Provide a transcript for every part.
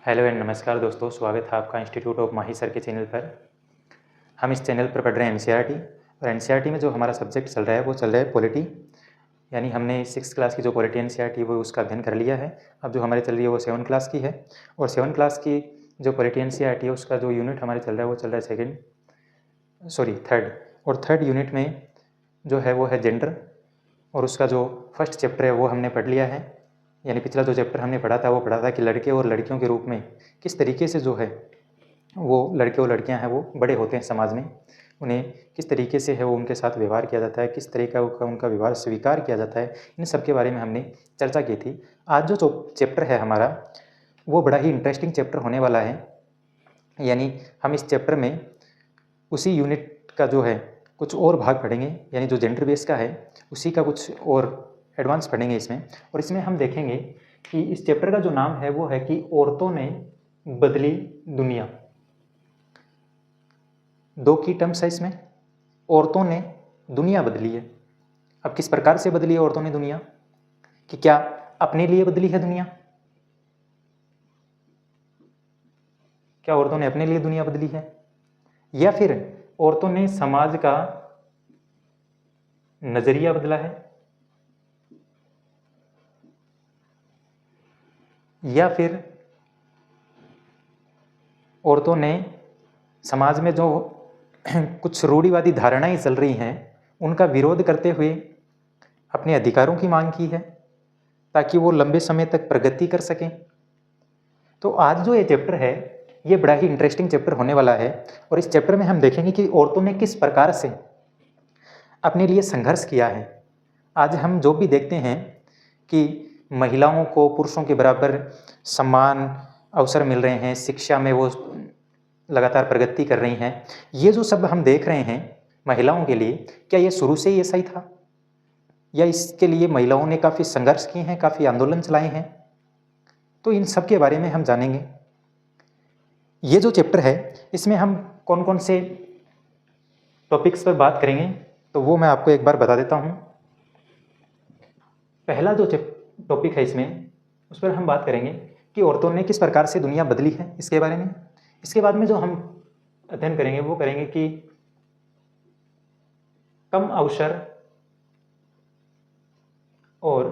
Hello and नमस्कार दोस्तों, स्वागत है आपका इंस्टीट्यूट ऑफ माही सर के चैनल पर। हम इस चैनल पर पढ़ रहे हैं एनसीईआरटी और एनसीईआरटी में जो हमारा सब्जेक्ट चल रहा है वो चल रहा है पॉलिटी। यानी हमने 6th क्लास की जो पॉलिटी एनसीईआरटी वो उसका अध्ययन कर लिया है। अब जो हमारे चल रही है वो 7th क्लास की है और 7th क्लास की जो पॉलिटी एनसीईआरटी है उसका जो यूनिट हमारे चल रहा है वो चल रहा है थर्ड। और थर्ड यूनिट में जो है वो है जेंडर और उसका जो फर्स्ट चैप्टर है वो हमने पढ़ लिया है। यानी पिछला जो चैप्टर हमने पढ़ा था वो पढ़ा था कि लड़के और लड़कियों के रूप में किस तरीके से जो है वो लड़के और लड़कियां हैं वो बड़े होते हैं समाज में, उन्हें किस तरीके से है वो उनके साथ व्यवहार किया जाता है, किस तरीका का उनका व्यवहार स्वीकार किया जाता है। इन सब के बारे में हमने चर्चा की थी। आज जो चैप्टर है हमारा वो बड़ा ही इंटरेस्टिंग चैप्टर होने वाला है। यानी हम इस चैप्टर में उसी यूनिट का जो है कुछ और भाग पढ़ेंगे, यानी जो जेंडर बेस का है उसी का कुछ और एडवांस पढ़ेंगे इसमें। और इसमें हम देखेंगे कि इस चैप्टर का जो नाम है वो है कि औरतों ने बदली दुनिया। दो की टर्म्स है इसमें, औरतों ने दुनिया बदली है। अब किस प्रकार से बदली है औरतों ने दुनिया, कि क्या अपने लिए बदली है दुनिया, क्या औरतों ने अपने लिए दुनिया बदली है, या फिर औरतों ने समाज का नजरिया बदला है, या फिर औरतों ने समाज में जो कुछ रूढ़िवादी धारणाएं चल रही हैं उनका विरोध करते हुए अपने अधिकारों की मांग की है ताकि वो लंबे समय तक प्रगति कर सकें। तो आज जो ये चैप्टर है ये बड़ा ही इंटरेस्टिंग चैप्टर होने वाला है और इस चैप्टर में हम देखेंगे कि औरतों ने किस प्रकार से अपने लिए संघर्ष किया है। आज हम जो भी देखते हैं कि महिलाओं को पुरुषों के बराबर सम्मान अवसर मिल रहे हैं, शिक्षा में वो लगातार प्रगति कर रही हैं, ये जो सब हम देख रहे हैं महिलाओं के लिए, क्या ये शुरू से ही ऐसा ही था या इसके लिए महिलाओं ने काफ़ी संघर्ष किए हैं, काफ़ी आंदोलन चलाए हैं? तो इन सब के बारे में हम जानेंगे। ये जो चैप्टर है इसमें हम कौन कौन से टॉपिक्स पर बात करेंगे तो वो मैं आपको एक बार बता देता हूँ। पहला जो टॉपिक है इसमें उस पर हम बात करेंगे कि औरतों ने किस प्रकार से दुनिया बदली है, इसके बारे में। इसके बाद में जो हम अध्ययन करेंगे वो करेंगे कि कम अवसर और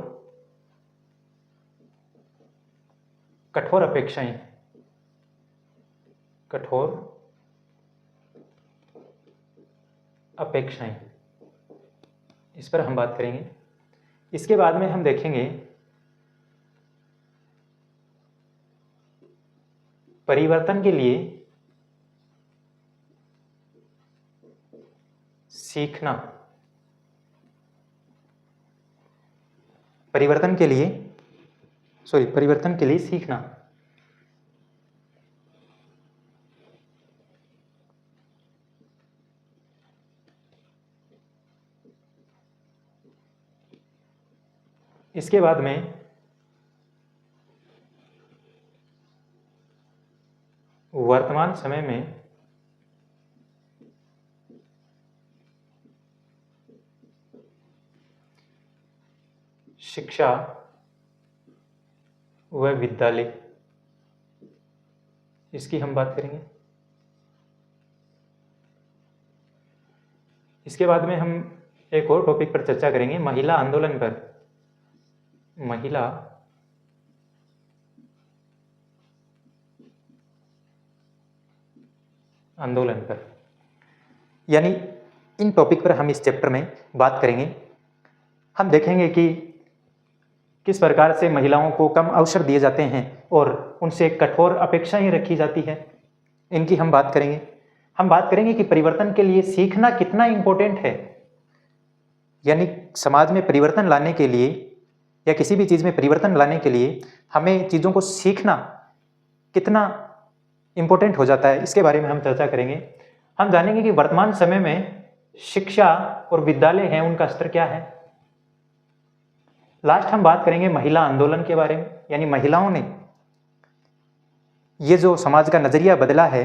कठोर अपेक्षाएं, इस पर हम बात करेंगे। इसके बाद में हम देखेंगे परिवर्तन के लिए सीखना, परिवर्तन के लिए सीखना। इसके बाद में वर्तमान समय में शिक्षा व विद्यालय, इसकी हम बात करेंगे। इसके बाद में हम एक और टॉपिक पर चर्चा करेंगे, महिला आंदोलन पर। यानी इन टॉपिक पर हम इस चैप्टर में बात करेंगे। हम देखेंगे कि किस प्रकार से महिलाओं को कम अवसर दिए जाते हैं और उनसे कठोर अपेक्षाएं रखी जाती है, इनकी हम बात करेंगे। हम बात करेंगे कि परिवर्तन के लिए सीखना कितना इंपॉर्टेंट है, यानी समाज में परिवर्तन लाने के लिए या किसी भी चीज़ में परिवर्तन लाने के लिए हमें चीज़ों को सीखना कितना इंपॉर्टेंट हो जाता है, इसके बारे में हम चर्चा करेंगे। हम जानेंगे कि वर्तमान समय में शिक्षा और विद्यालय हैं उनका स्तर क्या है। लास्ट हम बात करेंगे महिला आंदोलन के बारे में, यानी महिलाओं ने ये जो समाज का नजरिया बदला है,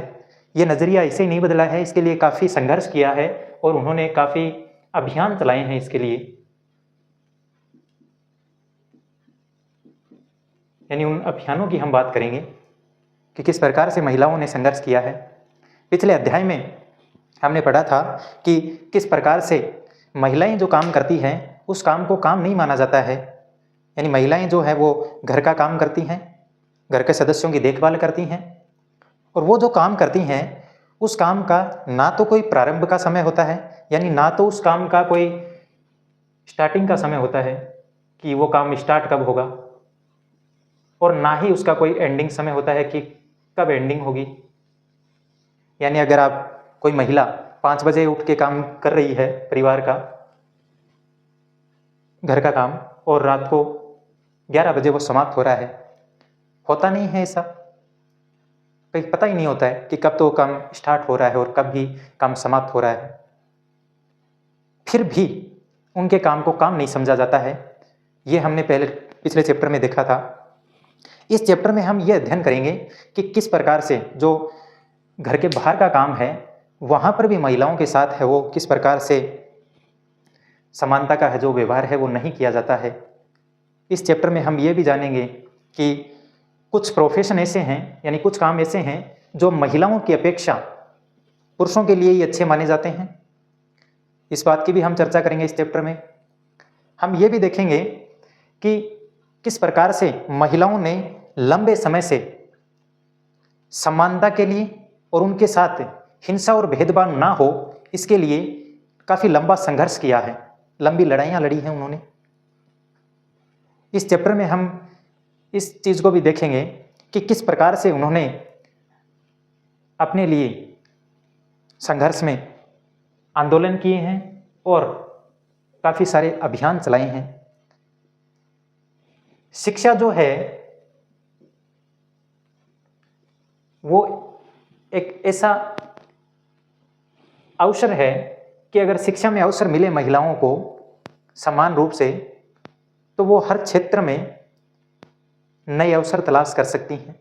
ये नजरिया ऐसे ही नहीं बदला है, इसके लिए काफ़ी संघर्ष किया है और उन्होंने काफ़ी अभियान चलाए हैं इसके लिए। यानी उन अभियानों की हम बात करेंगे। कि किस प्रकार से महिलाओं ने संघर्ष किया है। पिछले अध्याय में हमने पढ़ा था कि किस प्रकार से महिलाएं जो काम करती हैं उस काम को काम नहीं माना जाता है। यानी महिलाएं जो है वो घर का काम करती हैं, घर के सदस्यों की देखभाल करती हैं, और वो जो काम करती हैं उस काम का ना तो कोई प्रारंभ का समय होता है, यानी ना तो उस काम का कोई स्टार्टिंग का समय होता है कि वो काम स्टार्ट कब होगा, और ना ही उसका कोई एंडिंग समय होता है कि कब एंडिंग होगी। यानी अगर आप कोई महिला 5 बजे उठ के काम कर रही है परिवार का, घर का काम, और रात को 11 बजे वो समाप्त हो रहा है, होता नहीं है ऐसा। कहीं पता ही नहीं होता है कि कब तो काम स्टार्ट हो रहा है और कब भी काम समाप्त हो रहा है। फिर भी उनके काम को काम नहीं समझा जाता है। ये हमने पिछले चैप्टर में देखा था। इस चैप्टर में हम ये अध्ययन करेंगे कि किस प्रकार से जो घर के बाहर का काम है वहाँ पर भी महिलाओं के साथ है वो किस प्रकार से समानता का है जो व्यवहार है वो नहीं किया जाता है। इस चैप्टर में हम ये भी जानेंगे कि कुछ प्रोफेशन ऐसे हैं, यानी कुछ काम ऐसे हैं जो महिलाओं की अपेक्षा पुरुषों के लिए ही अच्छे माने जाते हैं। इस बात की भी हम चर्चा करेंगे इस चैप्टर में। हम ये भी देखेंगे कि किस प्रकार से महिलाओं ने लंबे समय से समानता के लिए और उनके साथ हिंसा और भेदभाव ना हो इसके लिए काफ़ी लंबा संघर्ष किया है, लंबी लड़ाइयाँ लड़ी हैं उन्होंने। इस चैप्टर में हम इस चीज़ को भी देखेंगे कि किस प्रकार से उन्होंने अपने लिए संघर्ष में आंदोलन किए हैं और काफ़ी सारे अभियान चलाए हैं। शिक्षा जो है वो एक ऐसा अवसर है कि अगर शिक्षा में अवसर मिले महिलाओं को समान रूप से तो वो हर क्षेत्र में नए अवसर तलाश कर सकती हैं।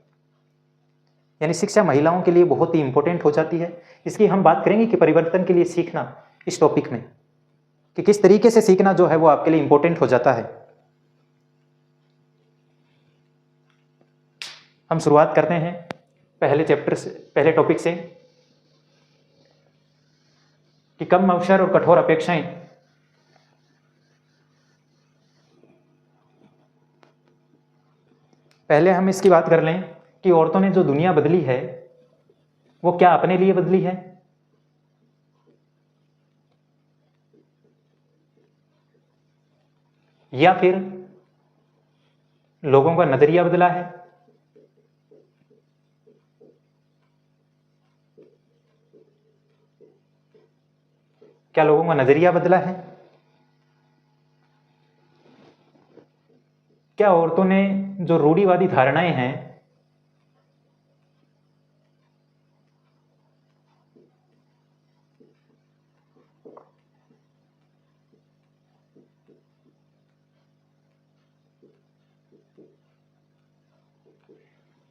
यानी शिक्षा महिलाओं के लिए बहुत ही इंपॉर्टेंट हो जाती है। इसकी हम बात करेंगे कि परिवर्तन के लिए सीखना, इस टॉपिक में कि किस तरीके से सीखना जो है वो आपके लिए इंपॉर्टेंट हो जाता है। हम शुरुआत करते हैं पहले चैप्टर से, पहले टॉपिक से कि कम अवसर और कठोर अपेक्षाएं। पहले हम इसकी बात कर लें कि औरतों ने जो दुनिया बदली है वो क्या अपने लिए बदली है या फिर लोगों का नजरिया बदला है। क्या लोगों का नजरिया बदला है? क्या औरतों ने जो रूढ़िवादी धारणाएं हैं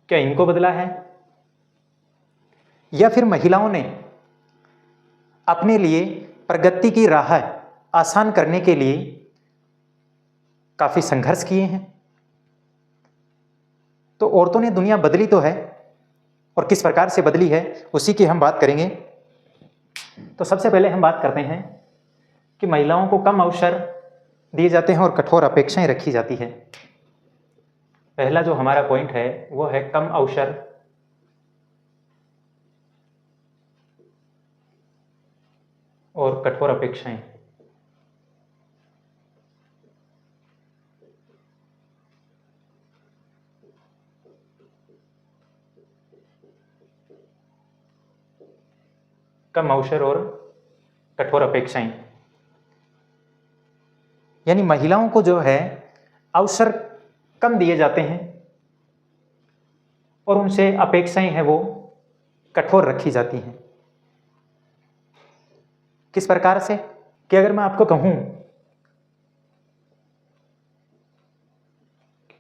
क्या इनको बदला है, या फिर महिलाओं ने अपने लिए प्रगति की राह आसान करने के लिए काफी संघर्ष किए हैं? तो औरतों ने दुनिया बदली तो है, और किस प्रकार से बदली है उसी की हम बात करेंगे। तो सबसे पहले हम बात करते हैं कि महिलाओं को कम अवसर दिए जाते हैं और कठोर अपेक्षाएं रखी जाती है। पहला जो हमारा पॉइंट है वो है कम अवसर और कठोर अपेक्षाएं। कम अवसर और कठोर अपेक्षाएं, यानी महिलाओं को जो है अवसर कम दिए जाते हैं और उनसे अपेक्षाएं हैं वो कठोर रखी जाती हैं। किस प्रकार से कि अगर मैं आपको कहूं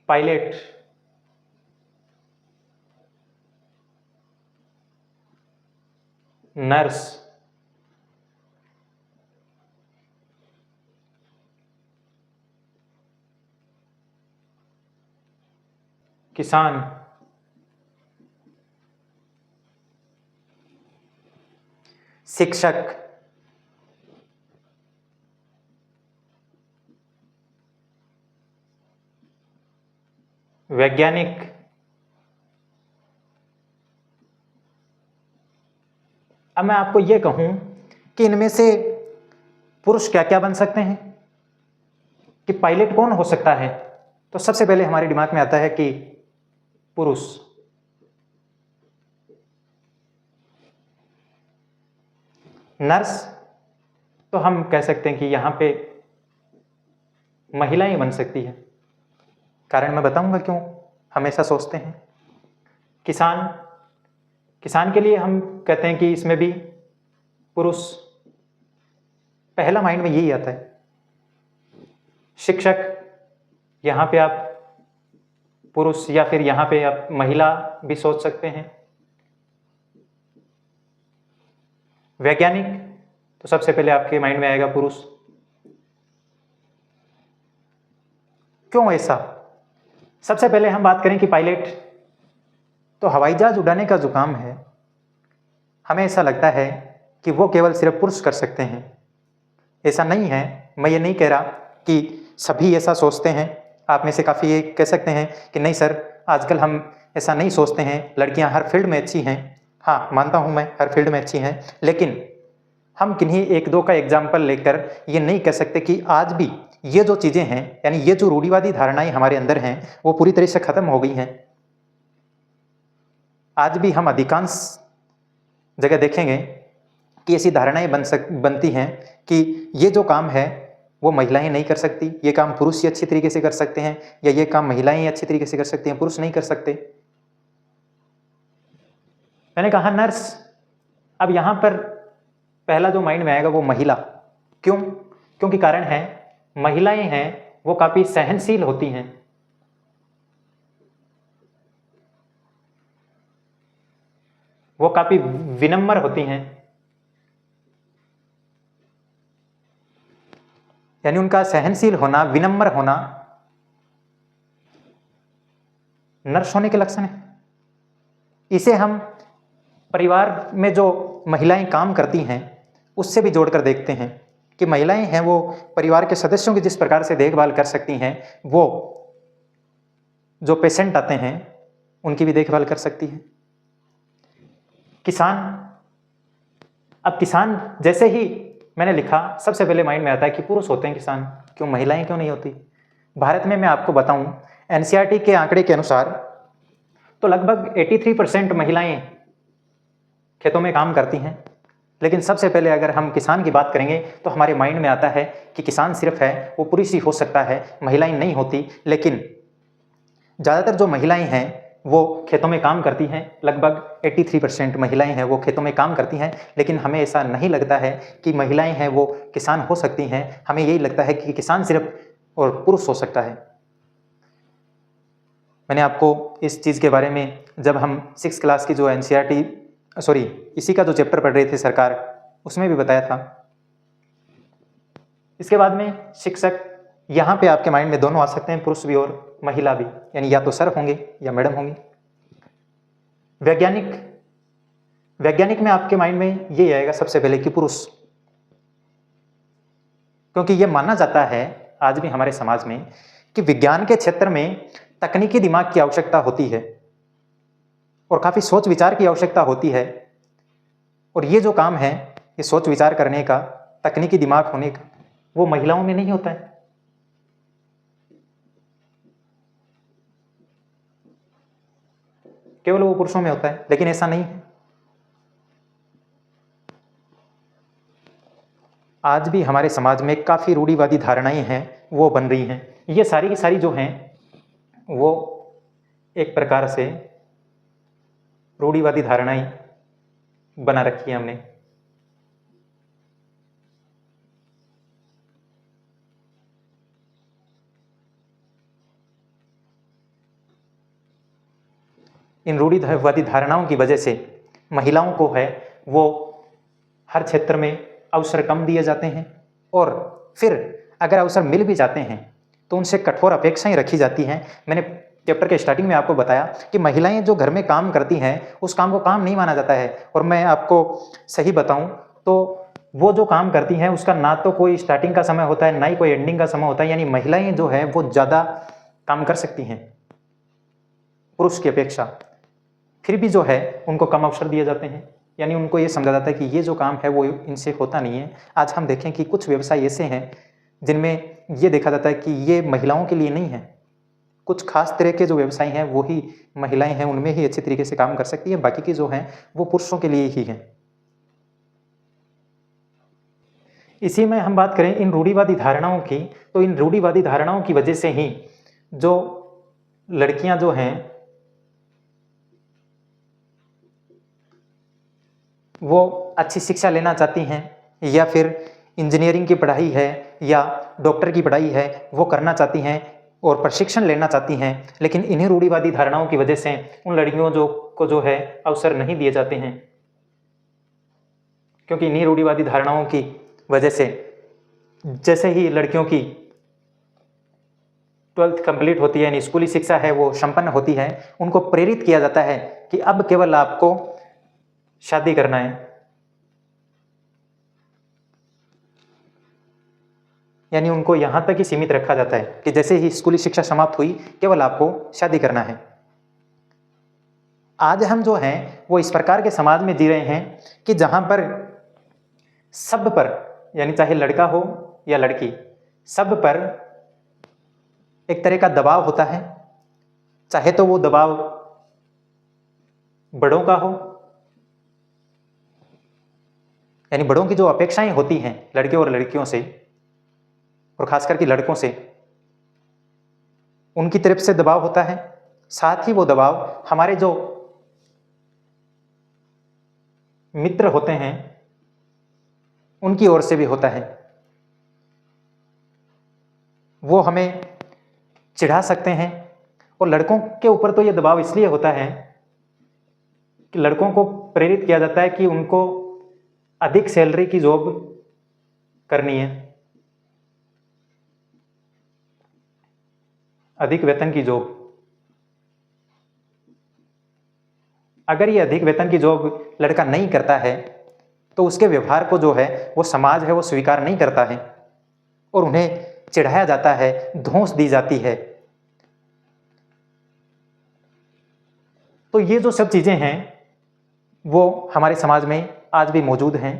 पायलट, नर्स, किसान, शिक्षक, वैज्ञानिक, अब मैं आपको ये कहूं कि इनमें से पुरुष क्या क्या बन सकते हैं, कि पायलट कौन हो सकता है, तो सबसे पहले हमारे दिमाग में आता है कि पुरुष। नर्स तो हम कह सकते हैं कि यहां पे महिलाएं बन सकती है, कारण मैं बताऊंगा क्यों हम ऐसा सोचते हैं। किसान, किसान के लिए हम कहते हैं कि इसमें भी पुरुष, पहला माइंड में यही आता है। शिक्षक, यहाँ पे आप पुरुष या फिर यहाँ पे आप महिला भी सोच सकते हैं। वैज्ञानिक तो सबसे पहले आपके माइंड में आएगा पुरुष। क्यों ऐसा? सबसे पहले हम बात करें कि पायलट, तो हवाई जहाज उड़ाने का जो काम है, हमें ऐसा लगता है कि वो केवल सिर्फ पुरुष कर सकते हैं। ऐसा नहीं है, मैं ये नहीं कह रहा कि सभी ऐसा सोचते हैं। आप में से काफ़ी ये कह सकते हैं कि नहीं सर, आजकल हम ऐसा नहीं सोचते हैं, लड़कियां हर फील्ड में अच्छी हैं। हाँ, मानता हूँ मैं, हर फील्ड में अच्छी हैं, लेकिन हम किन्हीं एक दो का एग्जाम्पल लेकर ये नहीं कह सकते कि आज भी ये जो चीज़ें हैं, यानी ये जो रूढ़िवादी धारणाएं हमारे अंदर हैं, वो पूरी तरह से ख़त्म हो गई हैं। आज भी हम अधिकांश जगह देखेंगे कि ऐसी धारणाएं बनती हैं कि ये जो काम है वो महिलाएं नहीं कर सकती, ये काम पुरुष ही अच्छी तरीके से कर सकते हैं, या ये काम महिलाएं ही अच्छी तरीके से कर सकती हैं, पुरुष नहीं कर सकते। मैंने कहा नर्स, अब यहां पर पहला जो माइंड में आएगा वो महिला। क्यों? क्योंकि कारण है, महिलाएं हैं वो काफी सहनशील होती हैं, वो काफी विनम्र होती हैं, यानी उनका सहनशील होना, विनम्र होना नर्स होने के लक्षण है। इसे हम परिवार में जो महिलाएं काम करती हैं उससे भी जोड़कर देखते हैं कि महिलाएं हैं वो परिवार के सदस्यों की जिस प्रकार से देखभाल कर सकती हैं, वो जो पेशेंट आते हैं उनकी भी देखभाल कर सकती है। किसान, अब किसान जैसे ही मैंने लिखा, सबसे पहले माइंड में आता है कि पुरुष होते हैं किसान, क्यों महिलाएं क्यों नहीं होती? भारत में मैं आपको बताऊं, एनसीईआरटी के आंकड़े के अनुसार तो लगभग 83% महिलाएं खेतों में काम करती हैं, लेकिन सबसे पहले अगर हम किसान की बात करेंगे तो हमारे माइंड में आता है कि किसान सिर्फ है वो पुरुष ही हो सकता है, महिलाएं नहीं होती। लेकिन ज़्यादातर जो महिलाएं हैं वो खेतों में काम करती हैं, लगभग 83% महिलाएं हैं वो खेतों में काम करती हैं, लेकिन हमें ऐसा नहीं लगता है कि महिलाएं हैं वो किसान हो सकती हैं। हमें यही लगता है कि किसान सिर्फ और पुरुष हो सकता है। मैंने आपको इस चीज़ के बारे में जब हम 6th क्लास की जो एनसीईआरटी इसी का जो चैप्टर पढ़ रहे थे सरकार, उसमें भी बताया था। इसके बाद में शिक्षक, यहाँ पे आपके माइंड में दोनों आ सकते हैं, पुरुष भी और महिला भी, यानी या तो सर होंगे या मैडम होंगी। वैज्ञानिक, वैज्ञानिक में आपके माइंड में ये आएगा सबसे पहले कि पुरुष, क्योंकि ये माना जाता है आज भी हमारे समाज में कि विज्ञान के क्षेत्र में तकनीकी दिमाग की आवश्यकता होती है और काफी सोच विचार की आवश्यकता होती है, और ये जो काम है, ये सोच विचार करने का, तकनीकी दिमाग होने का, वो महिलाओं में नहीं होता है। केवल वो पुरुषों में होता है, लेकिन ऐसा नहीं है। आज भी हमारे समाज में काफी रूढ़िवादी धारणाएं हैं वो बन रही हैं। ये सारी की सारी जो हैं वो एक प्रकार से रूढ़िवादी धारणाएं बना रखी है हमने। इन रूढ़िवादी धारणाओं की वजह से महिलाओं को है वो हर क्षेत्र में अवसर कम दिए जाते हैं, और फिर अगर अवसर मिल भी जाते हैं तो उनसे कठोर अपेक्षाएं रखी जाती हैं। मैंने चैप्टर के स्टार्टिंग में आपको बताया कि महिलाएं जो घर में काम करती हैं उस काम को काम नहीं माना जाता है, और मैं आपको सही बताऊं तो वो जो काम करती हैं उसका ना तो कोई स्टार्टिंग का समय होता है, ना ही कोई एंडिंग का समय होता है। यानी महिलाएं जो है वो ज़्यादा काम कर सकती हैं पुरुष की अपेक्षा, फिर भी जो है उनको कम अवसर दिए जाते हैं। यानी उनको ये समझा जाता है कि ये जो काम है वो इनसे होता नहीं है। आज हम देखें कि कुछ व्यवसाय ऐसे हैं जिनमें ये देखा जाता है कि ये महिलाओं के लिए नहीं है। कुछ खास तरह के जो व्यवसाय हैं वो ही महिलाएं हैं उनमें ही अच्छी तरीके से काम कर सकती है, बाकी के जो हैं वो पुरुषों के लिए ही हैं। इसी में हम बात करें इन रूढ़िवादी धारणाओं की, तो इन रूढ़िवादी धारणाओं की वजह से ही जो लड़कियां जो हैं वो अच्छी शिक्षा लेना चाहती हैं या फिर इंजीनियरिंग की पढ़ाई है या डॉक्टर की पढ़ाई है वो करना चाहती हैं और प्रशिक्षण लेना चाहती हैं, लेकिन इन्हीं रूढ़िवादी धारणाओं की वजह से उन लड़कियों को जो है अवसर नहीं दिए जाते हैं। क्योंकि इन्हीं रूढ़िवादी धारणाओं की वजह से जैसे ही लड़कियों की 12th कंप्लीट होती है, यानी स्कूली शिक्षा है वो संपन्न होती है, उनको प्रेरित किया जाता है कि अब केवल आपको शादी करना है। यानी उनको यहां तक ही सीमित रखा जाता है कि जैसे ही स्कूली शिक्षा समाप्त हुई केवल आपको शादी करना है। आज हम जो हैं वो इस प्रकार के समाज में जी रहे हैं कि जहां पर सब पर, यानी चाहे लड़का हो या लड़की, सब पर एक तरह का दबाव होता है। चाहे तो वो दबाव बड़ों का हो, यानी बड़ों की जो अपेक्षाएं होती हैं लड़के और लड़कियों से और खास करके लड़कों से, उनकी तरफ से दबाव होता है। साथ ही वो दबाव हमारे जो मित्र होते हैं उनकी ओर से भी होता है। वो हमें चिढ़ा सकते हैं और लड़कों के ऊपर तो ये दबाव इसलिए होता है कि लड़कों को प्रेरित किया जाता है कि उनको अधिक सैलरी की जॉब करनी है, अधिक वेतन की जॉब। अगर ये अधिक वेतन की जॉब लड़का नहीं करता है तो उसके व्यवहार को जो है वो समाज है वो स्वीकार नहीं करता है और उन्हें चिढ़ाया जाता है, धौंस दी जाती है। तो ये जो सब चीजें हैं वो हमारे समाज में आज भी मौजूद हैं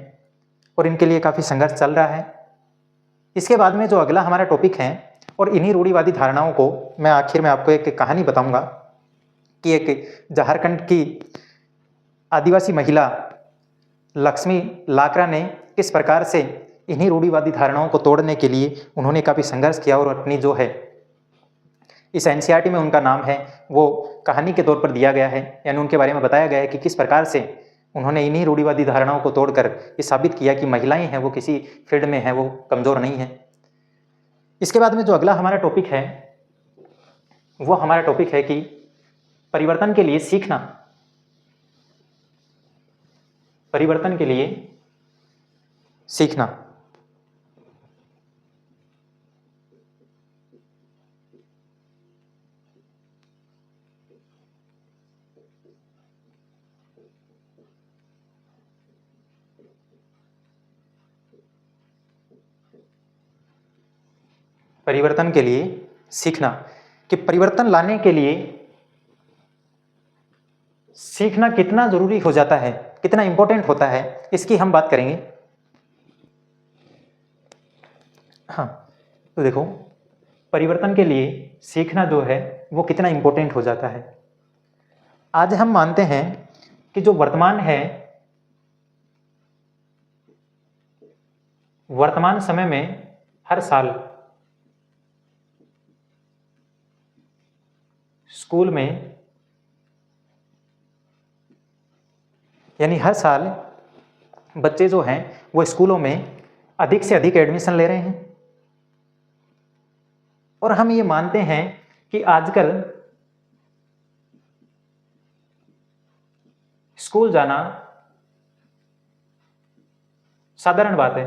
और इनके लिए काफी संघर्ष चल रहा है। इसके बाद में जो अगला हमारा टॉपिक है, और इन्हीं रूढ़िवादी धारणाओं को मैं आखिर में आपको एक कहानी बताऊंगा कि एक झारखंड की आदिवासी महिला लक्ष्मी लाकरा ने किस प्रकार से इन्हीं रूढ़िवादी धारणाओं को तोड़ने के लिए उन्होंने काफ़ी संघर्ष किया और अपनी जो है इस एनसीईआरटी में उनका नाम है वो कहानी के तौर पर दिया गया है। यानी उनके बारे में बताया गया है कि किस प्रकार से उन्होंने इन्हीं रूढ़िवादी धारणाओं को तोड़कर ये साबित किया कि महिलाएं हैं वो किसी फील्ड में हैं वो कमज़ोर नहीं हैं। इसके बाद में जो अगला हमारा टॉपिक है वो हमारा टॉपिक है कि परिवर्तन के लिए सीखना। परिवर्तन के लिए सीखना। परिवर्तन के लिए सीखना, कि परिवर्तन लाने के लिए सीखना कितना जरूरी हो जाता है, कितना इंपॉर्टेंट होता है, इसकी हम बात करेंगे। हाँ, तो देखो परिवर्तन के लिए सीखना जो है वो कितना इंपॉर्टेंट हो जाता है। आज हम मानते हैं कि जो वर्तमान है, वर्तमान समय में हर साल स्कूल में, यानी हर साल बच्चे जो हैं वो स्कूलों में अधिक से अधिक एडमिशन ले रहे हैं और हम ये मानते हैं कि आजकल स्कूल जाना साधारण बात है।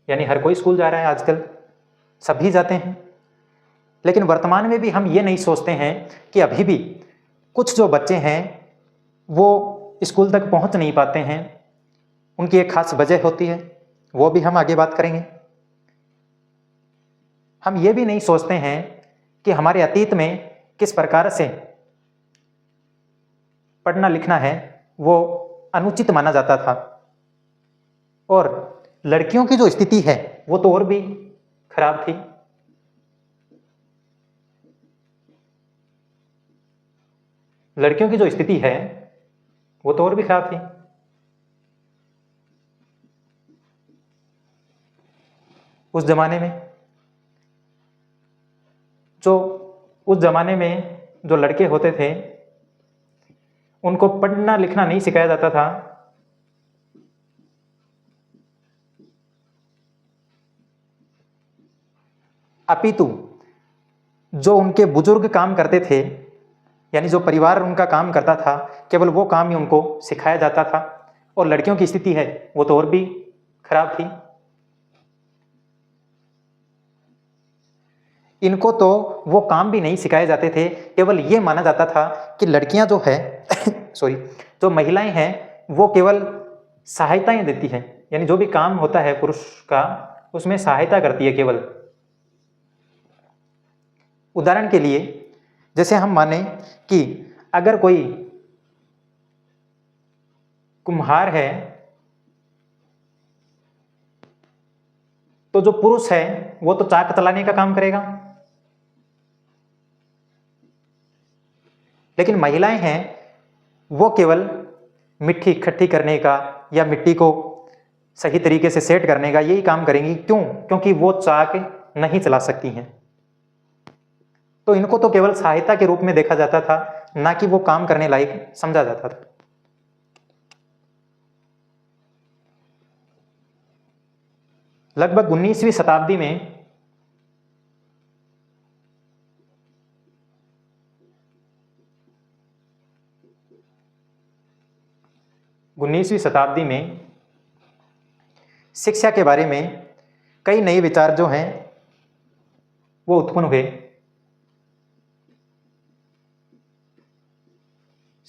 यानी हर कोई स्कूल जा रहा है आजकल, सभी जाते हैं। लेकिन वर्तमान में भी हम ये नहीं सोचते हैं कि अभी भी कुछ जो बच्चे हैं वो स्कूल तक पहुंच नहीं पाते हैं, उनकी एक खास वजह होती है, वो भी हम आगे बात करेंगे। हम ये भी नहीं सोचते हैं कि हमारे अतीत में किस प्रकार से पढ़ना लिखना है वो अनुचित माना जाता था, और लड़कियों की जो स्थिति है वो तो और भी खराब थी। लड़कियों की जो स्थिति है वो तो और भी खराब थी। उस जमाने में जो लड़के होते थे उनको पढ़ना लिखना नहीं सिखाया जाता था, अपितु जो उनके बुजुर्ग काम करते थे, यानी जो परिवार उनका काम करता था, केवल वो काम ही उनको सिखाया जाता था। और लड़कियों की स्थिति है वो तो और भी खराब थी। इनको तो वो काम भी नहीं सिखाए जाते थे, केवल ये माना जाता था कि लड़कियां जो है जो महिलाएं हैं वो केवल सहायताएं देती हैं, यानी जो भी काम होता है पुरुष का उसमें सहायता करती है केवल। उदाहरण के लिए जैसे हम माने कि अगर कोई कुम्हार है तो जो पुरुष है वो तो चाक चलाने का काम करेगा, लेकिन महिलाएं हैं वो केवल मिट्टी इकट्ठी करने का या मिट्टी को सही तरीके से सेट करने का यही काम करेंगी। क्यों? क्योंकि वो चाक नहीं चला सकती हैं। तो इनको तो केवल सहायता के रूप में देखा जाता था, ना कि वो काम करने लायक समझा जाता था। लगभग 19वीं शताब्दी में शिक्षा के बारे में कई नए विचार जो हैं वो उत्पन्न हुए।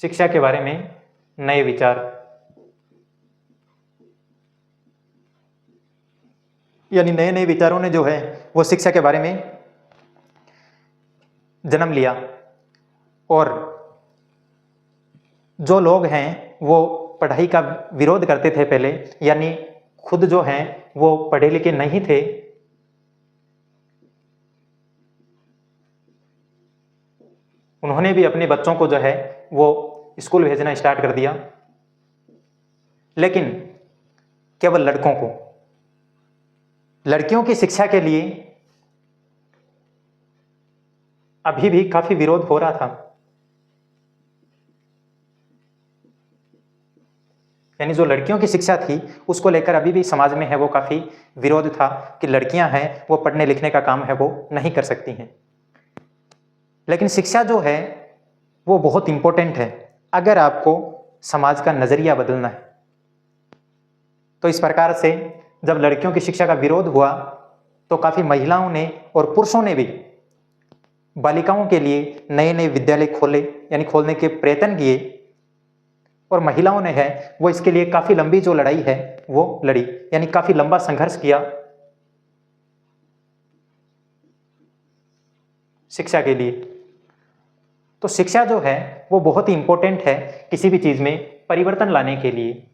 शिक्षा के बारे में नए विचार, यानी नए नए विचारों ने जो है वो शिक्षा के बारे में जन्म लिया। और जो लोग हैं वो पढ़ाई का विरोध करते थे पहले, यानी खुद जो हैं वो पढ़े लिखे नहीं थे, उन्होंने भी अपने बच्चों को जो है वो स्कूल भेजना स्टार्ट कर दिया। लेकिन केवल लड़कों को, लड़कियों की शिक्षा के लिए अभी भी काफी विरोध हो रहा था। यानी जो लड़कियों की शिक्षा थी उसको लेकर अभी भी समाज में है वो काफी विरोध था कि लड़कियां हैं वो पढ़ने लिखने का काम है वो नहीं कर सकती हैं। लेकिन शिक्षा जो है वो बहुत इंपॉर्टेंट है अगर आपको समाज का नजरिया बदलना है। तो इस प्रकार से जब लड़कियों की शिक्षा का विरोध हुआ तो काफी महिलाओं ने और पुरुषों ने भी बालिकाओं के लिए नए नए विद्यालय खोले, यानी खोलने के प्रयत्न किए। और महिलाओं ने है वो इसके लिए काफी लंबी जो लड़ाई है वो लड़ी, यानी काफी लंबा संघर्ष किया शिक्षा के लिए। तो शिक्षा जो है वो बहुत ही इंपॉर्टेंट है किसी भी चीज में परिवर्तन लाने के लिए।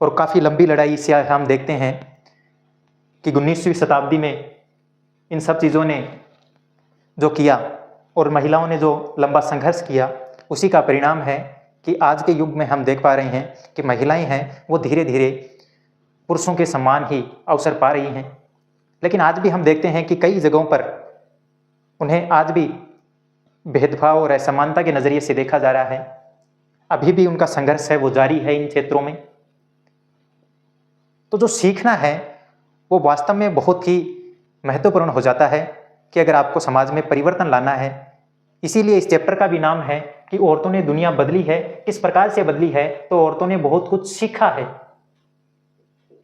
और काफी लंबी लड़ाई से हम देखते हैं कि 19वीं शताब्दी में इन सब चीजों ने जो किया और महिलाओं ने जो लंबा संघर्ष किया, उसी का परिणाम है कि आज के युग में हम देख पा रहे हैं कि महिलाएं हैं वो धीरे धीरे पुरुषों के समान ही अवसर पा रही हैं। लेकिन आज भी हम देखते हैं कि कई जगहों पर उन्हें आज भी भेदभाव और असमानता के नजरिए से देखा जा रहा है। अभी भी उनका संघर्ष है वो जारी है इन क्षेत्रों में। तो जो सीखना है वो वास्तव में बहुत ही महत्वपूर्ण हो जाता है कि अगर आपको समाज में परिवर्तन लाना है। इसीलिए इस चैप्टर का भी नाम है कि औरतों ने दुनिया बदली है। किस प्रकार से बदली है? तो औरतों ने बहुत कुछ सीखा है,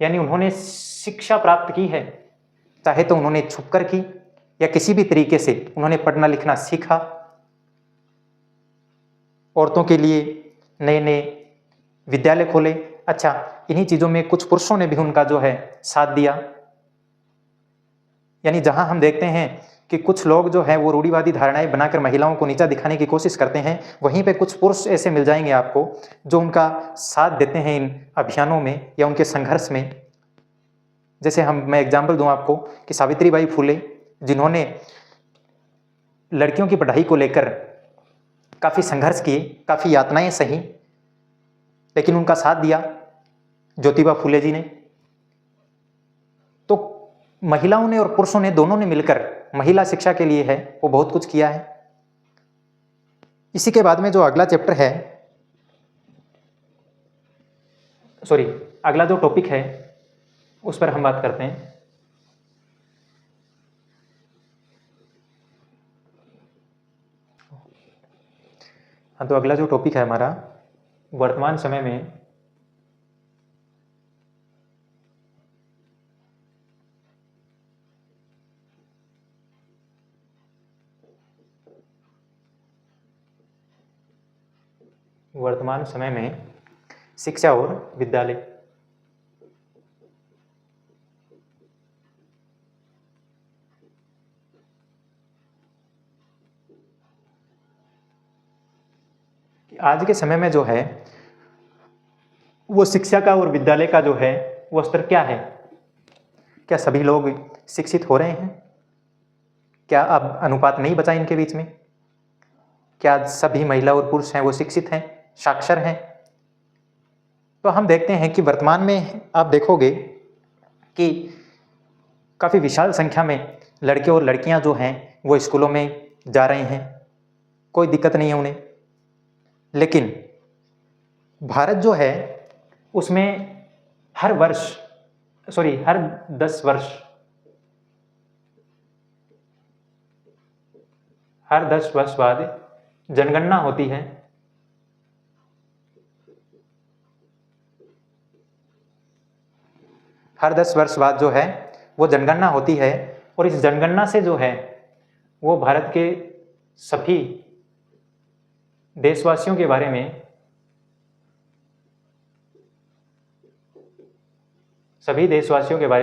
यानी उन्होंने शिक्षा प्राप्त की है, चाहे तो उन्होंने छुपकर की या किसी भी तरीके से उन्होंने पढ़ना लिखना सीखा। औरतों के लिए नए नए विद्यालय खोले। अच्छा, इन्हीं चीज़ों में कुछ पुरुषों ने भी उनका जो है साथ दिया। यानी जहां हम देखते हैं कि कुछ लोग जो है वो रूढ़िवादी धारणाएं बनाकर महिलाओं को नीचा दिखाने की कोशिश करते हैं, वहीं पे कुछ पुरुष ऐसे मिल जाएंगे आपको जो उनका साथ देते हैं इन अभियानों में या उनके संघर्ष में। जैसे मैं एग्जाम्पल दूं आपको कि सावित्रीबाई फुले, जिन्होंने लड़कियों की पढ़ाई को लेकर काफ़ी संघर्ष किए, काफ़ी यातनाएं सही, लेकिन उनका साथ दिया ज्योतिबा फुले जी ने। तो महिलाओं ने और पुरुषों ने, दोनों ने मिलकर महिला शिक्षा के लिए है वो बहुत कुछ किया है। इसी के बाद में जो अगला चैप्टर है, अगला जो टॉपिक है उस पर हम बात करते हैं। हाँ, तो अगला जो टॉपिक है हमारा, वर्तमान समय में शिक्षा और विद्यालय। आज के समय में जो है वो शिक्षा का और विद्यालय का जो है वो स्तर क्या है? क्या सभी लोग शिक्षित हो रहे हैं? क्या अब अनुपात नहीं बचा इनके बीच में? क्या सभी महिला और पुरुष हैं वो शिक्षित हैं, साक्षर हैं? तो हम देखते हैं कि वर्तमान में आप देखोगे कि काफ़ी विशाल संख्या में लड़के और लड़कियां जो हैं वो स्कूलों में जा रहे हैं, कोई दिक्कत नहीं है उन्हें। लेकिन भारत जो है उसमें हर 10 वर्ष बाद जनगणना होती है। हर 10 वर्ष बाद जो है वो जनगणना होती है, और इस जनगणना से जो है वो भारत के सभी देशवासियों के बारे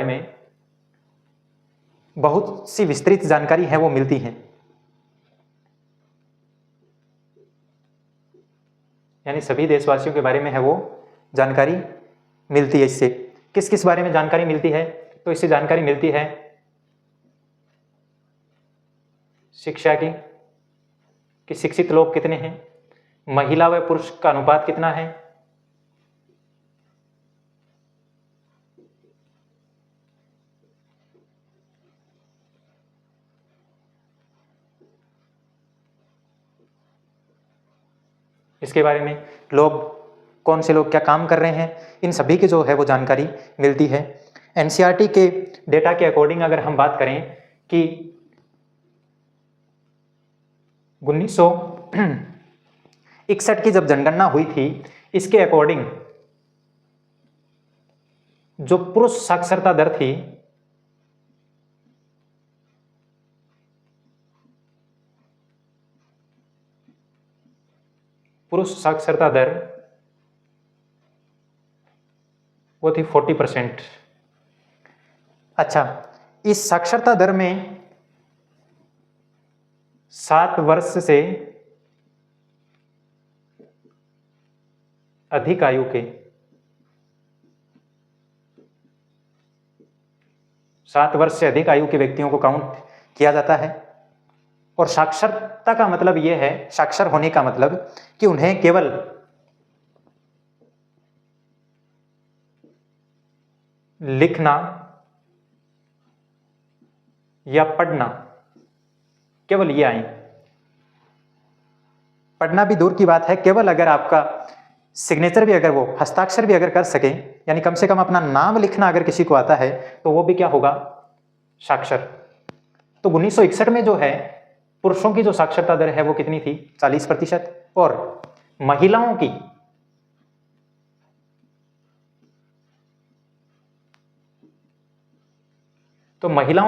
में, बहुत सी विस्तृत जानकारी है वो मिलती है। यानी सभी देशवासियों के बारे में है वो जानकारी मिलती है। इससे किस किस बारे में जानकारी मिलती है? तो इससे जानकारी मिलती है शिक्षा की, कि शिक्षित लोग कितने हैं, महिला व पुरुष का अनुपात कितना है, इसके बारे में कौन से लोग क्या काम कर रहे हैं, इन सभी की जो है वो जानकारी मिलती है। एनसीईआरटी के डेटा के अकॉर्डिंग अगर हम बात करें कि 1961 की जब जनगणना हुई थी, इसके अकॉर्डिंग जो पुरुष साक्षरता दर थी वो थी 40%। अच्छा, इस साक्षरता दर में 7 वर्ष से अधिक आयु के 7 वर्ष से अधिक आयु के व्यक्तियों को काउंट किया जाता है। और साक्षरता का मतलब यह है, साक्षर होने का मतलब कि उन्हें केवल लिखना या पढ़ना, केवल ये आए। पढ़ना भी दूर की बात है, केवल अगर आपका सिग्नेचर भी, अगर वो हस्ताक्षर भी अगर कर सके, यानी कम से कम अपना नाम लिखना अगर किसी को आता है, तो वो भी क्या होगा? साक्षर। तो 1961 में जो है पुरुषों की जो साक्षरता दर है वो कितनी थी? 40%। और महिलाओं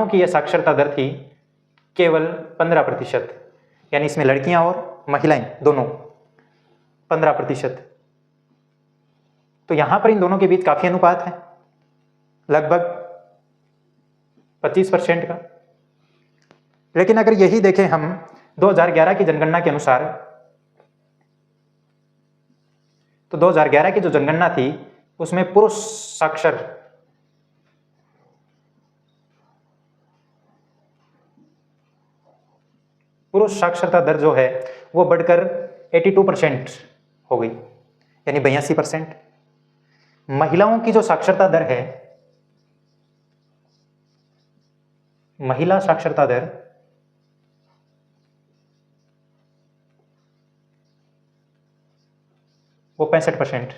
की यह साक्षरता दर थी केवल 15%। यानी इसमें लड़कियां और महिलाएं दोनों 15%। तो यहां पर इन दोनों के बीच काफी अनुपात है, लगभग 25% का। लेकिन अगर यही देखें हम 2011 की जनगणना के अनुसार, तो 2011 की जो जनगणना थी उसमें पुरुष साक्षरता दर जो है वो बढ़कर 82% हो गई, यानी 82%। महिलाओं की जो साक्षरता दर है, महिला साक्षरता दर वो 65%,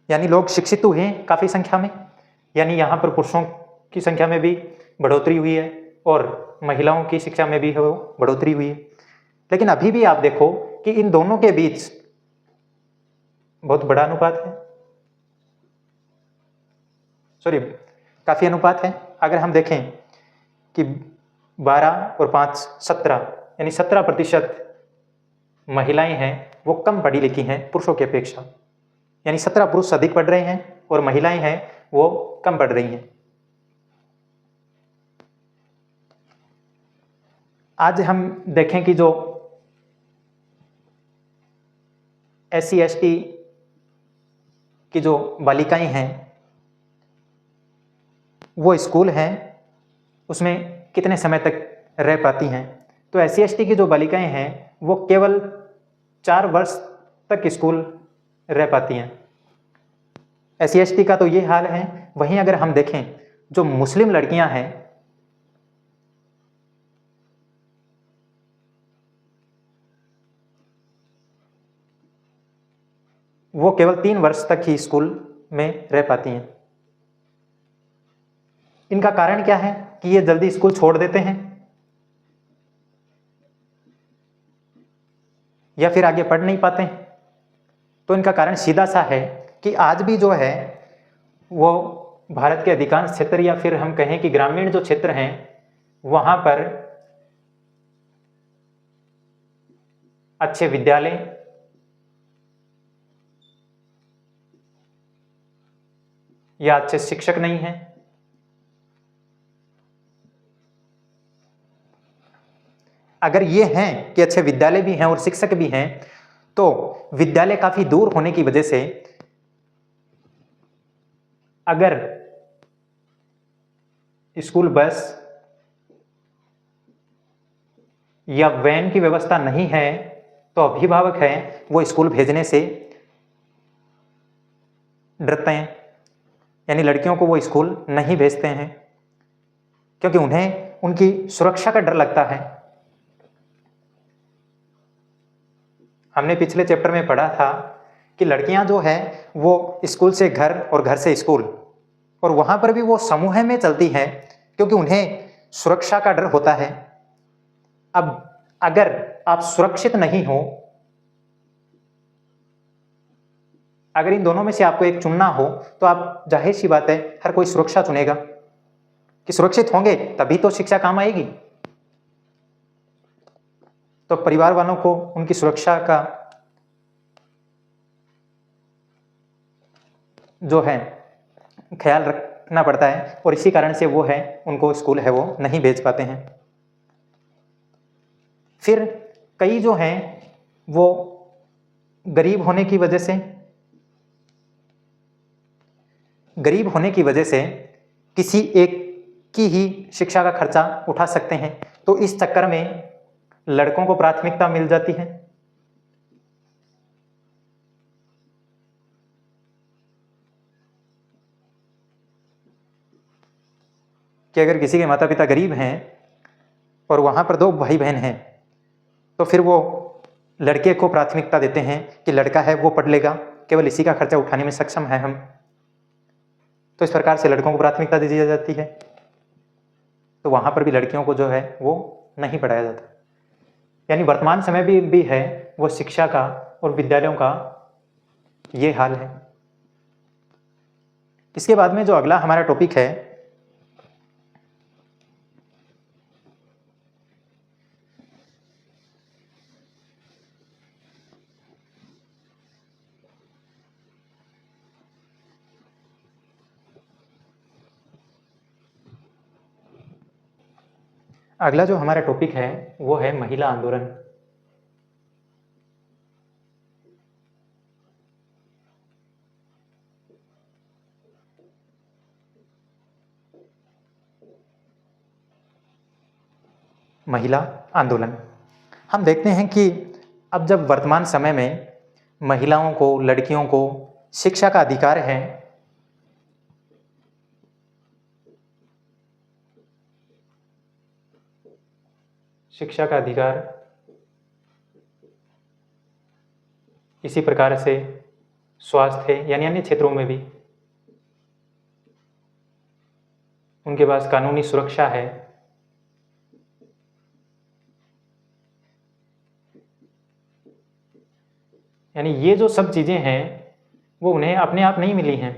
यानी लोग शिक्षित हुए हैं काफी संख्या में, यानी यहां पर पुरुषों की संख्या में भी बढ़ोतरी हुई है और महिलाओं की शिक्षा में भी बढ़ोतरी हुई है। लेकिन अभी भी आप देखो कि इन दोनों के बीच बहुत बड़ा अनुपात है, सॉरी काफी अनुपात है। अगर हम देखें कि 12 और 5 17, यानी 17% महिलाएं हैं वो कम पढ़ी लिखी हैं पुरुषों की अपेक्षा, यानी 17 पुरुष अधिक पढ़ रहे हैं और महिलाएं हैं वो कम पढ़ रही हैं। आज हम देखें कि जो SC ST की जो बालिकाएं हैं वो स्कूल हैं उसमें कितने समय तक रह पाती हैं। तो SC ST की जो बालिकाएं हैं वो केवल 4 वर्ष तक स्कूल रह पाती हैं। SC ST का तो ये हाल है। वहीं अगर हम देखें जो मुस्लिम लड़कियां हैं वो केवल 3 वर्ष तक ही स्कूल में रह पाती हैं। इनका कारण क्या है कि ये जल्दी स्कूल छोड़ देते हैं या फिर आगे पढ़ नहीं पाते हैं। तो इनका कारण सीधा सा है कि आज भी जो है वो भारत के अधिकांश क्षेत्र या फिर हम कहें कि ग्रामीण जो क्षेत्र हैं वहां पर अच्छे विद्यालय या अच्छे शिक्षक नहीं हैं। अगर ये हैं कि अच्छे विद्यालय भी हैं और शिक्षक भी हैं, तो विद्यालय काफी दूर होने की वजह से अगर स्कूल बस या वैन की व्यवस्था नहीं है तो अभिभावक हैं वो स्कूल भेजने से डरते हैं, यानी लड़कियों को वो स्कूल नहीं भेजते हैं क्योंकि उन्हें उनकी सुरक्षा का डर लगता है। हमने पिछले चैप्टर में पढ़ा था कि लड़कियां जो है वो स्कूल से घर और घर से स्कूल, और वहां पर भी वो समूह में चलती हैं क्योंकि उन्हें सुरक्षा का डर होता है। अब अगर आप सुरक्षित नहीं हो, अगर इन दोनों में से आपको एक चुनना हो तो आप जाहिर सी बात है हर कोई सुरक्षा चुनेगा कि सुरक्षित होंगे तभी तो शिक्षा काम आएगी। तो परिवार वालों को उनकी सुरक्षा का जो है ख्याल रखना पड़ता है और इसी कारण से वो है उनको स्कूल है वो नहीं भेज पाते हैं। फिर कई जो हैं वो गरीब होने की वजह से किसी एक की ही शिक्षा का खर्चा उठा सकते हैं, तो इस चक्कर में लड़कों को प्राथमिकता मिल जाती है। कि अगर किसी के माता पिता गरीब हैं और वहां पर 2 भाई बहन हैं तो फिर वो लड़के को प्राथमिकता देते हैं कि लड़का है वो पढ़ लेगा, केवल इसी का खर्चा उठाने में सक्षम है हम, तो इस प्रकार से लड़कों को प्राथमिकता दी जाती है। तो वहां पर भी लड़कियों को जो है वो नहीं पढ़ाया जाता। यानी वर्तमान समय भी है वो शिक्षा का और विद्यालयों का ये हाल है। इसके बाद में जो अगला हमारा टॉपिक है अगला जो हमारा टॉपिक है वो है महिला आंदोलन। महिला आंदोलन। हम देखते हैं कि अब जब वर्तमान समय में महिलाओं को, लड़कियों को शिक्षा का अधिकार है, शिक्षा का अधिकार, इसी प्रकार से स्वास्थ्य यानी अन्य क्षेत्रों में भी उनके पास कानूनी सुरक्षा है, यानी ये जो सब चीजें हैं वो उन्हें अपने आप नहीं मिली हैं।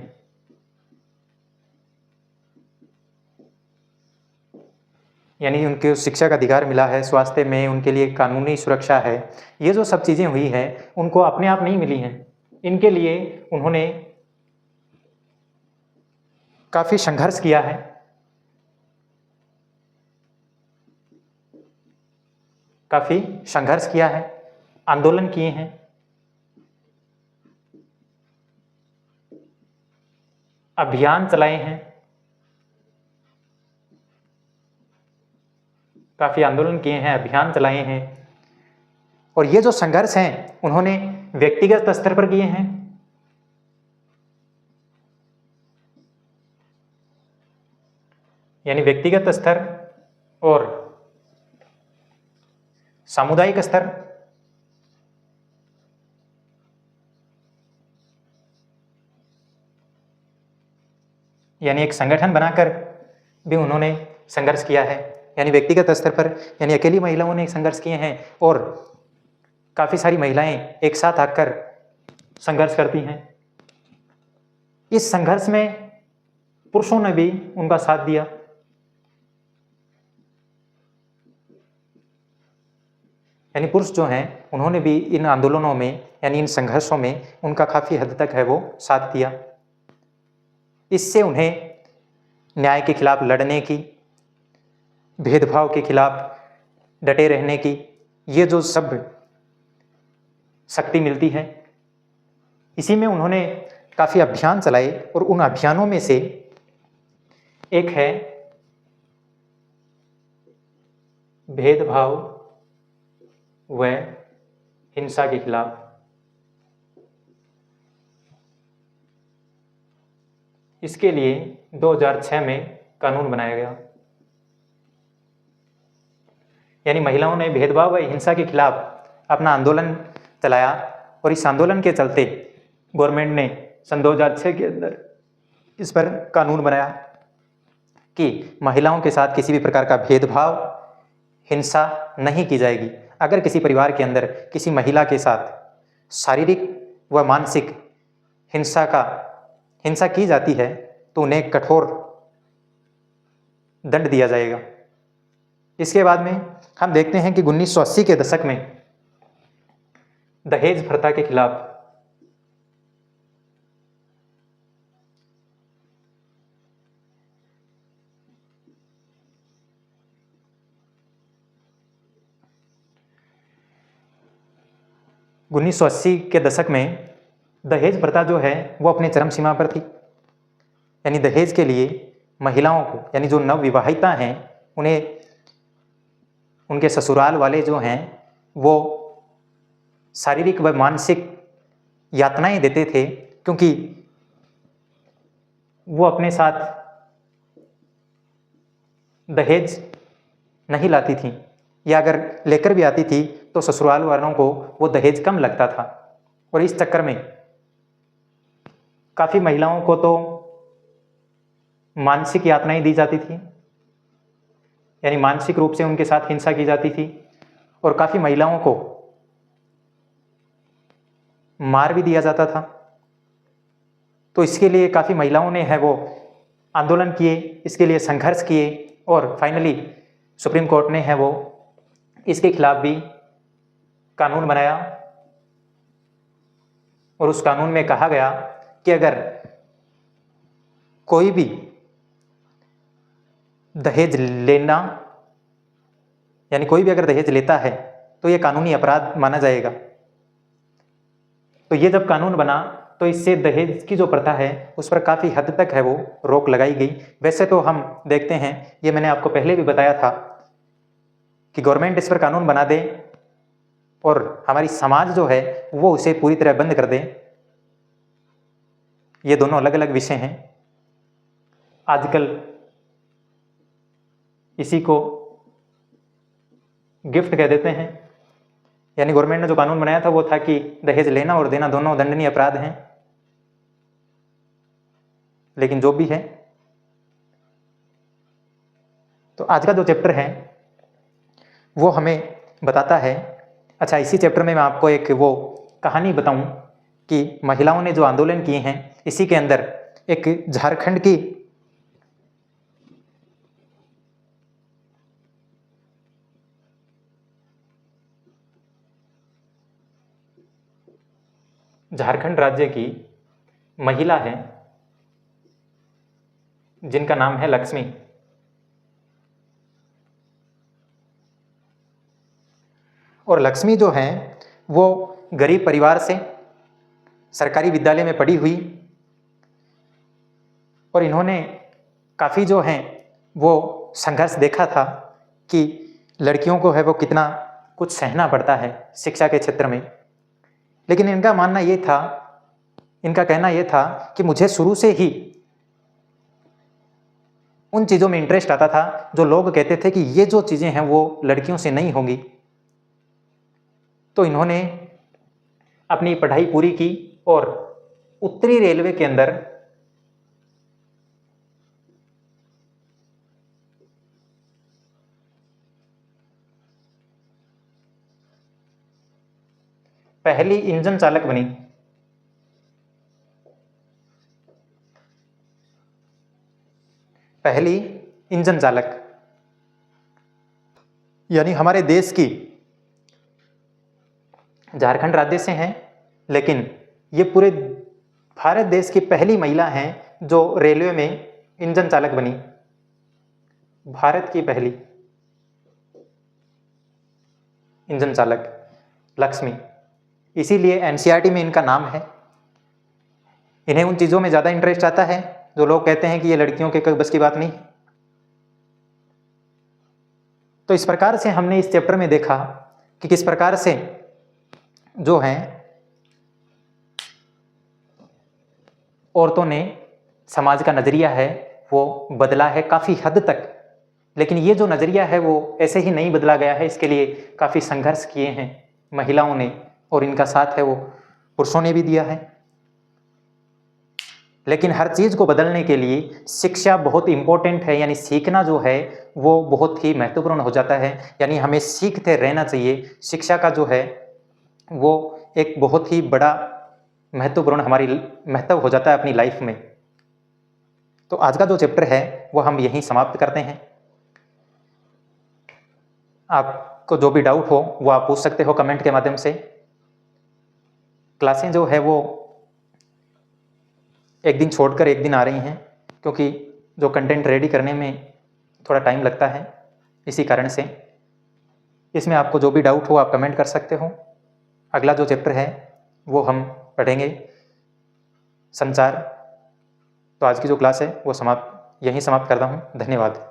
यानी उनके शिक्षा का अधिकार मिला है, स्वास्थ्य में उनके लिए कानूनी सुरक्षा है, ये जो सब चीजें हुई हैं उनको अपने आप नहीं मिली हैं। इनके लिए उन्होंने काफी संघर्ष किया है, काफी संघर्ष किया है, आंदोलन किए हैं, अभियान चलाए हैं, काफी आंदोलन किए हैं, अभियान चलाए हैं। और ये जो संघर्ष हैं उन्होंने व्यक्तिगत स्तर पर किए हैं, यानी व्यक्तिगत स्तर और सामुदायिक स्तर, यानी एक संगठन बनाकर भी उन्होंने संघर्ष किया है। यानी व्यक्तिगत स्तर पर यानी अकेली महिलाओं ने संघर्ष किए हैं और काफी सारी महिलाएं एक साथ आकर संघर्ष करती हैं। इस संघर्ष में पुरुषों ने भी उनका साथ दिया। यानी पुरुष जो हैं उन्होंने भी इन आंदोलनों में यानी इन संघर्षों में उनका काफी हद तक है वो साथ दिया। इससे उन्हें न्याय के खिलाफ लड़ने की, भेदभाव के खिलाफ डटे रहने की, ये जो सब शक्ति मिलती है। इसी में उन्होंने काफी अभियान चलाए और उन अभियानों में से एक है भेदभाव व हिंसा के खिलाफ। इसके लिए 2006 में कानून बनाया गया। यानी महिलाओं ने भेदभाव व हिंसा के खिलाफ अपना आंदोलन चलाया और इस आंदोलन के चलते गवर्नमेंट ने सन 2006 के अंदर इस पर कानून बनाया कि महिलाओं के साथ किसी भी प्रकार का भेदभाव, हिंसा नहीं की जाएगी। अगर किसी परिवार के अंदर किसी महिला के साथ शारीरिक व मानसिक हिंसा की जाती है तो उन्हें कठोर दंड दिया जाएगा। इसके बाद में हम देखते हैं कि 1980 के दशक में दहेज प्रथा के खिलाफ के दशक में दहेज प्रथा जो है वो अपने चरम सीमा पर थी। यानी दहेज के लिए महिलाओं को, यानी जो नवविवाहिता हैं, उन्हें उनके ससुराल वाले जो हैं वो शारीरिक व मानसिक यातनाएं देते थे, क्योंकि वो अपने साथ दहेज नहीं लाती थी, या अगर लेकर भी आती थी तो ससुराल वालों को वो दहेज कम लगता था। और इस चक्कर में काफ़ी महिलाओं को तो मानसिक यातनाएं दी जाती थी, यानी मानसिक रूप से उनके साथ हिंसा की जाती थी, और काफ़ी महिलाओं को मार भी दिया जाता था। तो इसके लिए काफ़ी महिलाओं ने है वो आंदोलन किए, इसके लिए संघर्ष किए और फाइनली सुप्रीम कोर्ट ने है वो इसके खिलाफ भी कानून बनाया। और उस कानून में कहा गया कि अगर कोई भी दहेज लेना यानी कोई भी अगर दहेज लेता है तो ये कानूनी अपराध माना जाएगा। तो ये जब कानून बना तो इससे दहेज की जो प्रथा है उस पर काफ़ी हद तक है वो रोक लगाई गई। वैसे तो हम देखते हैं, ये मैंने आपको पहले भी बताया था कि गवर्नमेंट इस पर कानून बना दे और हमारी समाज जो है वो उसे पूरी तरह बंद कर दे, ये दोनों अलग अलग विषय हैं। आजकल इसी को गिफ्ट कह देते हैं, यानी गवर्नमेंट ने जो कानून बनाया था वो था कि दहेज लेना और देना दोनों दंडनीय अपराध हैं। लेकिन जो भी है, तो आज का जो चैप्टर है वो हमें बताता है। अच्छा, इसी चैप्टर में मैं आपको एक वो कहानी बताऊं कि महिलाओं ने जो आंदोलन किए हैं, इसी के अंदर एक झारखंड राज्य की महिला है जिनका नाम है लक्ष्मी। और लक्ष्मी जो है वो गरीब परिवार से सरकारी विद्यालय में पढ़ी हुई, और इन्होंने काफ़ी जो है वो संघर्ष देखा था कि लड़कियों को है वो कितना कुछ सहना पड़ता है शिक्षा के क्षेत्र में। लेकिन इनका मानना ये था, इनका कहना ये था कि मुझे शुरू से ही उन चीज़ों में इंटरेस्ट आता था जो लोग कहते थे कि ये जो चीज़ें हैं वो लड़कियों से नहीं होंगी। तो इन्होंने अपनी पढ़ाई पूरी की और उत्तरी रेलवे के अंदर पहली इंजन चालक बनी। पहली इंजन चालक, यानी हमारे देश की, झारखंड राज्य से हैं, लेकिन ये पूरे भारत देश की पहली महिला हैं जो रेलवे में इंजन चालक बनी। भारत की पहली इंजन चालक लक्ष्मी, इसीलिए एनसीईआरटी में इनका नाम है। इन्हें उन चीज़ों में ज़्यादा इंटरेस्ट आता है जो लोग कहते हैं कि ये लड़कियों के बस की बात नहीं। तो इस प्रकार से हमने इस चैप्टर में देखा कि किस प्रकार से जो है औरतों ने समाज का नज़रिया है वो बदला है काफ़ी हद तक। लेकिन ये जो नज़रिया है वो ऐसे ही नहीं बदला गया है, इसके लिए काफ़ी संघर्ष किए हैं महिलाओं ने, और इनका साथ है वो पुरुषों ने भी दिया है। लेकिन हर चीज़ को बदलने के लिए शिक्षा बहुत इम्पोर्टेंट है, यानी सीखना जो है वो बहुत ही महत्वपूर्ण हो जाता है। यानी हमें सीखते रहना चाहिए। शिक्षा का जो है वो एक बहुत ही बड़ा महत्वपूर्ण हमारी महत्व हो जाता है अपनी लाइफ में। तो आज का जो चैप्टर है वो हम यहीं समाप्त करते हैं। आपको जो भी डाउट हो वो आप पूछ सकते हो कमेंट के माध्यम से। क्लासें जो है वो एक दिन छोड़कर एक दिन आ रही हैं, क्योंकि जो कंटेंट रेडी करने में थोड़ा टाइम लगता है, इसी कारण से। इसमें आपको जो भी डाउट हो आप कमेंट कर सकते हो। अगला जो चैप्टर है वो हम पढ़ेंगे संचार। तो आज की जो क्लास है वो यहीं समाप्त करता हूँ। धन्यवाद।